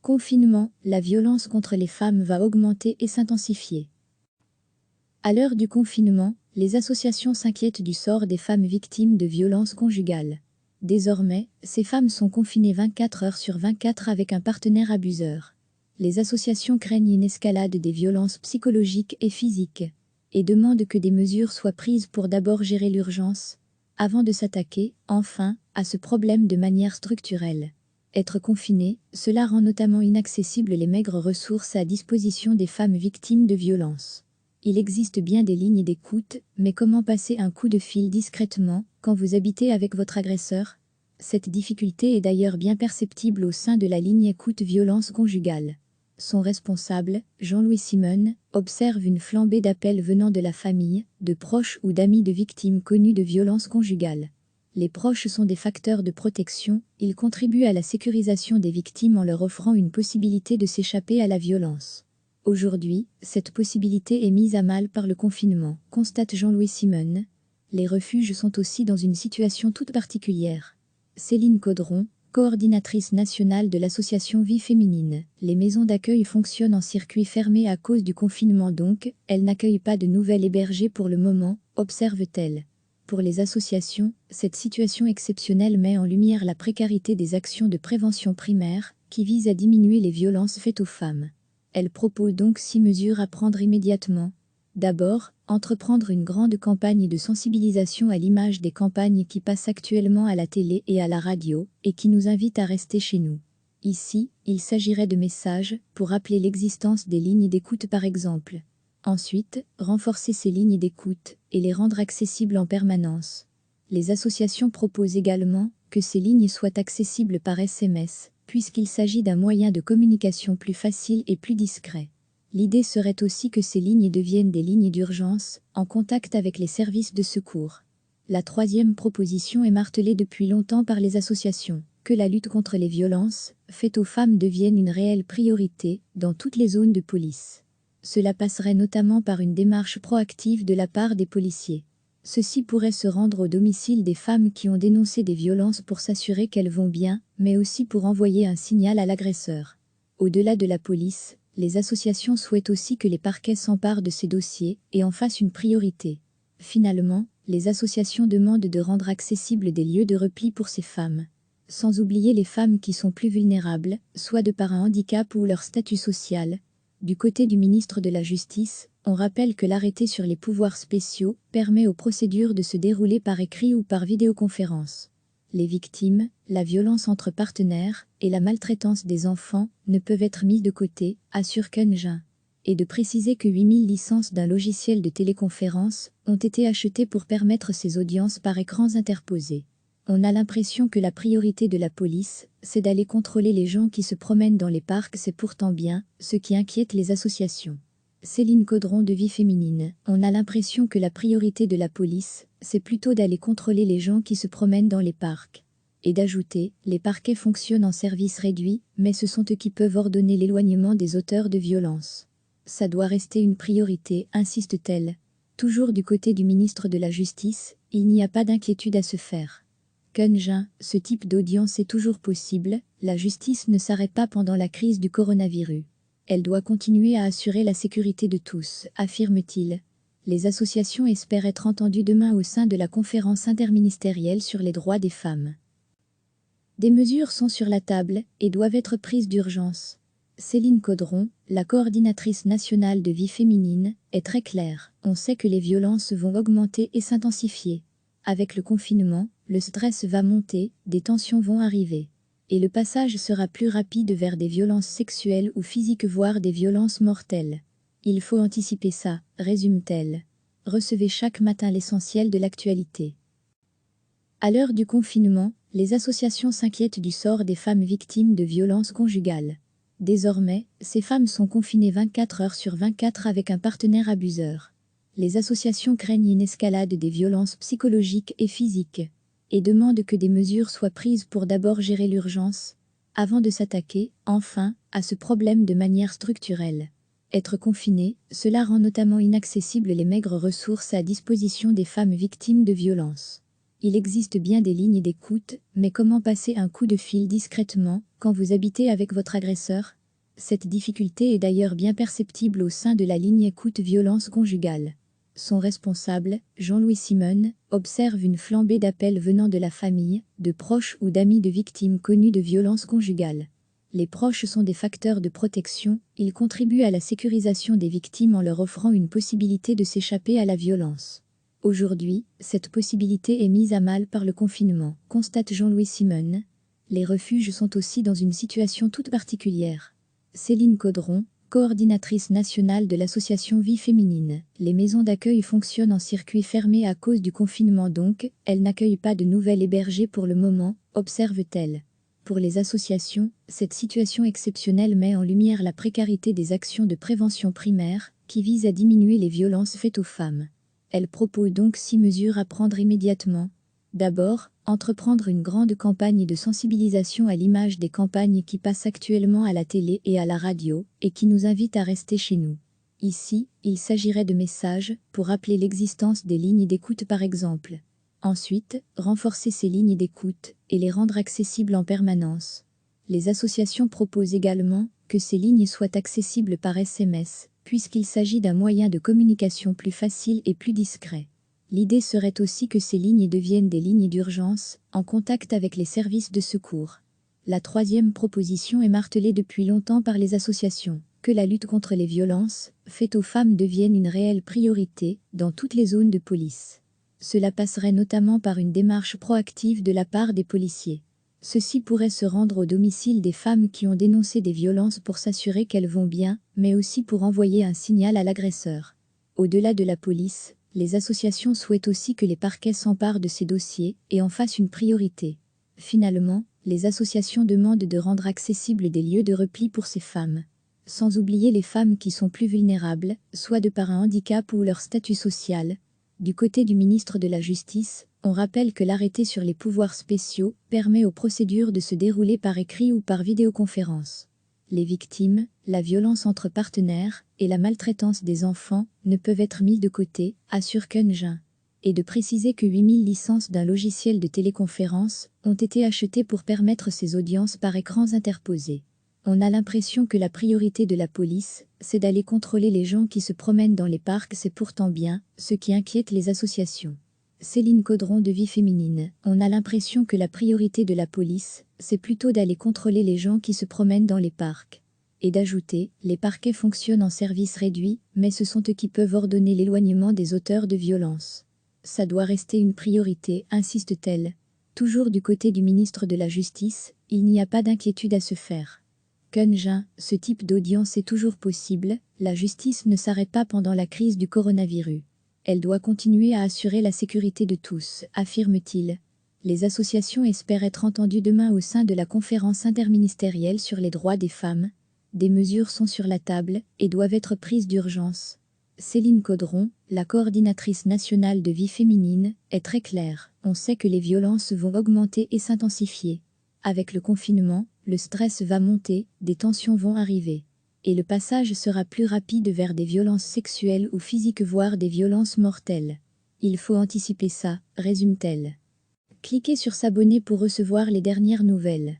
Confinement, la violence contre les femmes va augmenter et s'intensifier. À l'heure du confinement, les associations s'inquiètent du sort des femmes victimes de violences conjugales. Désormais, ces femmes sont confinées 24 heures sur 24 avec un partenaire abuseur. Les associations craignent une escalade des violences psychologiques et physiques et demandent que des mesures soient prises pour d'abord gérer l'urgence, avant de s'attaquer, enfin, à ce problème de manière structurelle. Être confiné, cela rend notamment inaccessibles les maigres ressources à disposition des femmes victimes de violences. Il existe bien des lignes d'écoute, mais comment passer un coup de fil discrètement quand vous habitez avec votre agresseur? Cette difficulté est d'ailleurs bien perceptible au sein de la ligne écoute violence conjugale. Son responsable, Jean-Louis Simone, observe une flambée d'appels venant de la famille, de proches ou d'amis de victimes connues de violences conjugales. Les proches sont des facteurs de protection, ils contribuent à la sécurisation des victimes en leur offrant une possibilité de s'échapper à la violence. Aujourd'hui, cette possibilité est mise à mal par le confinement, constate Jean-Louis Simone. Les refuges sont aussi dans une situation toute particulière. Céline Caudron, coordinatrice nationale de l'association Vie Féminine. Les maisons d'accueil fonctionnent en circuit fermé à cause du confinement donc, elles n'accueillent pas de nouvelles hébergées pour le moment, observe-t-elle. Pour les associations, cette situation exceptionnelle met en lumière la précarité des actions de prévention primaire, qui visent à diminuer les violences faites aux femmes. Elle propose donc 6 mesures à prendre immédiatement. D'abord, entreprendre une grande campagne de sensibilisation à l'image des campagnes qui passent actuellement à la télé et à la radio, et qui nous invitent à rester chez nous. Ici, il s'agirait de messages, pour rappeler l'existence des lignes d'écoute par exemple. Ensuite, renforcer ces lignes d'écoute, et les rendre accessibles en permanence. Les associations proposent également que ces lignes soient accessibles par SMS, puisqu'il s'agit d'un moyen de communication plus facile et plus discret. L'idée serait aussi que ces lignes deviennent des lignes d'urgence, en contact avec les services de secours. La troisième proposition est martelée depuis longtemps par les associations, que la lutte contre les violences faites aux femmes devienne une réelle priorité dans toutes les zones de police. Cela passerait notamment par une démarche proactive de la part des policiers. Ceux-ci pourraient se rendre au domicile des femmes qui ont dénoncé des violences pour s'assurer qu'elles vont bien, mais aussi pour envoyer un signal à l'agresseur. Au-delà de la police, les associations souhaitent aussi que les parquets s'emparent de ces dossiers et en fassent une priorité. Finalement, les associations demandent de rendre accessibles des lieux de repli pour ces femmes. Sans oublier les femmes qui sont plus vulnérables, soit de par un handicap ou leur statut social. Du côté du ministre de la Justice, on rappelle que l'arrêté sur les pouvoirs spéciaux permet aux procédures de se dérouler par écrit ou par vidéoconférence. Les victimes, la violence entre partenaires et la maltraitance des enfants ne peuvent être mises de côté, assure Keun-Jean. Et de préciser que 8000 licences d'un logiciel de téléconférence ont été achetées pour permettre ces audiences par écrans interposés. On a l'impression que la priorité de la police, c'est d'aller contrôler les gens qui se promènent dans les parcs, c'est pourtant bien ce qui inquiète les associations. Céline Caudron de Vie Féminine, on a l'impression que la priorité de la police, c'est plutôt d'aller contrôler les gens qui se promènent dans les parcs. Et d'ajouter, les parquets fonctionnent en service réduit, mais ce sont eux qui peuvent ordonner l'éloignement des auteurs de violences. Ça doit rester une priorité, insiste-t-elle. Toujours du côté du ministre de la Justice, il n'y a pas d'inquiétude à se faire. Keun-Jean, ce type d'audience est toujours possible, la justice ne s'arrête pas pendant la crise du coronavirus. Elle doit continuer à assurer la sécurité de tous, affirme-t-il. Les associations espèrent être entendues demain au sein de la conférence interministérielle sur les droits des femmes. Des mesures sont sur la table et doivent être prises d'urgence. Céline Caudron, la coordinatrice nationale de Vie Féminine, est très claire. On sait que les violences vont augmenter et s'intensifier. Avec le confinement, le stress va monter, des tensions vont arriver. Et le passage sera plus rapide vers des violences sexuelles ou physiques voire des violences mortelles. Il faut anticiper ça, résume-t-elle. Recevez chaque matin l'essentiel de l'actualité. À l'heure du confinement, les associations s'inquiètent du sort des femmes victimes de violences conjugales. Désormais, ces femmes sont confinées 24 heures sur 24 avec un partenaire abuseur. Les associations craignent une escalade des violences psychologiques et physiques et demandent que des mesures soient prises pour d'abord gérer l'urgence, avant de s'attaquer, enfin, à ce problème de manière structurelle. Être confiné, cela rend notamment inaccessibles les maigres ressources à disposition des femmes victimes de violences. Il existe bien des lignes d'écoute, mais comment passer un coup de fil discrètement quand vous habitez avec votre agresseur? Cette difficulté est d'ailleurs bien perceptible au sein de la ligne écoute violence conjugale. Son responsable, Jean-Louis Simone, observe une flambée d'appels venant de la famille, de proches ou d'amis de victimes connues de violences conjugales. Les proches sont des facteurs de protection, ils contribuent à la sécurisation des victimes en leur offrant une possibilité de s'échapper à la violence. Aujourd'hui, cette possibilité est mise à mal par le confinement, constate Jean-Louis Simone. Les refuges sont aussi dans une situation toute particulière. Céline Caudron, coordinatrice nationale de l'association Vie Féminine. Les maisons d'accueil fonctionnent en circuit fermé à cause du confinement donc, elles n'accueillent pas de nouvelles hébergées pour le moment, observe-t-elle. Pour les associations, cette situation exceptionnelle met en lumière la précarité des actions de prévention primaire, qui visent à diminuer les violences faites aux femmes. Elle propose donc 6 mesures à prendre immédiatement. D'abord, entreprendre une grande campagne de sensibilisation à l'image des campagnes qui passent actuellement à la télé et à la radio, et qui nous invitent à rester chez nous. Ici, il s'agirait de messages, pour rappeler l'existence des lignes d'écoute par exemple. Ensuite, renforcer ces lignes d'écoute, et les rendre accessibles en permanence. Les associations proposent également que ces lignes soient accessibles par SMS, puisqu'il s'agit d'un moyen de communication plus facile et plus discret. L'idée serait aussi que ces lignes deviennent des lignes d'urgence, en contact avec les services de secours. La troisième proposition est martelée depuis longtemps par les associations, que la lutte contre les violences faites aux femmes devienne une réelle priorité dans toutes les zones de police. Cela passerait notamment par une démarche proactive de la part des policiers. Ceux-ci pourraient se rendre au domicile des femmes qui ont dénoncé des violences pour s'assurer qu'elles vont bien, mais aussi pour envoyer un signal à l'agresseur. Au-delà de la police, les associations souhaitent aussi que les parquets s'emparent de ces dossiers et en fassent une priorité. Finalement, les associations demandent de rendre accessibles des lieux de repli pour ces femmes. Sans oublier les femmes qui sont plus vulnérables, soit de par un handicap ou leur statut social. Du côté du ministre de la Justice, on rappelle que l'arrêté sur les pouvoirs spéciaux permet aux procédures de se dérouler par écrit ou par vidéoconférence. Les victimes, la violence entre partenaires et la maltraitance des enfants ne peuvent être mis de côté, assure Keun-Jean. Et de préciser que 8000 licences d'un logiciel de téléconférence ont été achetées pour permettre ces audiences par écrans interposés. On a l'impression que la priorité de la police, c'est d'aller contrôler les gens qui se promènent dans les parcs, c'est pourtant bien ce qui inquiète les associations. Céline Caudron de Vie Féminine, on a l'impression que la priorité de la police, c'est plutôt d'aller contrôler les gens qui se promènent dans les parcs. Et d'ajouter, les parquets fonctionnent en service réduit, mais ce sont eux qui peuvent ordonner l'éloignement des auteurs de violences. Ça doit rester une priorité, insiste-t-elle. Toujours du côté du ministre de la Justice, il n'y a pas d'inquiétude à se faire. Keun-Jean, ce type d'audience est toujours possible, la justice ne s'arrête pas pendant la crise du coronavirus. Elle doit continuer à assurer la sécurité de tous, affirme-t-il. Les associations espèrent être entendues demain au sein de la conférence interministérielle sur les droits des femmes. Des mesures sont sur la table et doivent être prises d'urgence. Céline Caudron, la coordinatrice nationale de Vie Féminine, est très claire. On sait que les violences vont augmenter et s'intensifier. Avec le confinement, le stress va monter, des tensions vont arriver. Et le passage sera plus rapide vers des violences sexuelles ou physiques voire des violences mortelles. Il faut anticiper ça, résume-t-elle. Cliquez sur s'abonner pour recevoir les dernières nouvelles.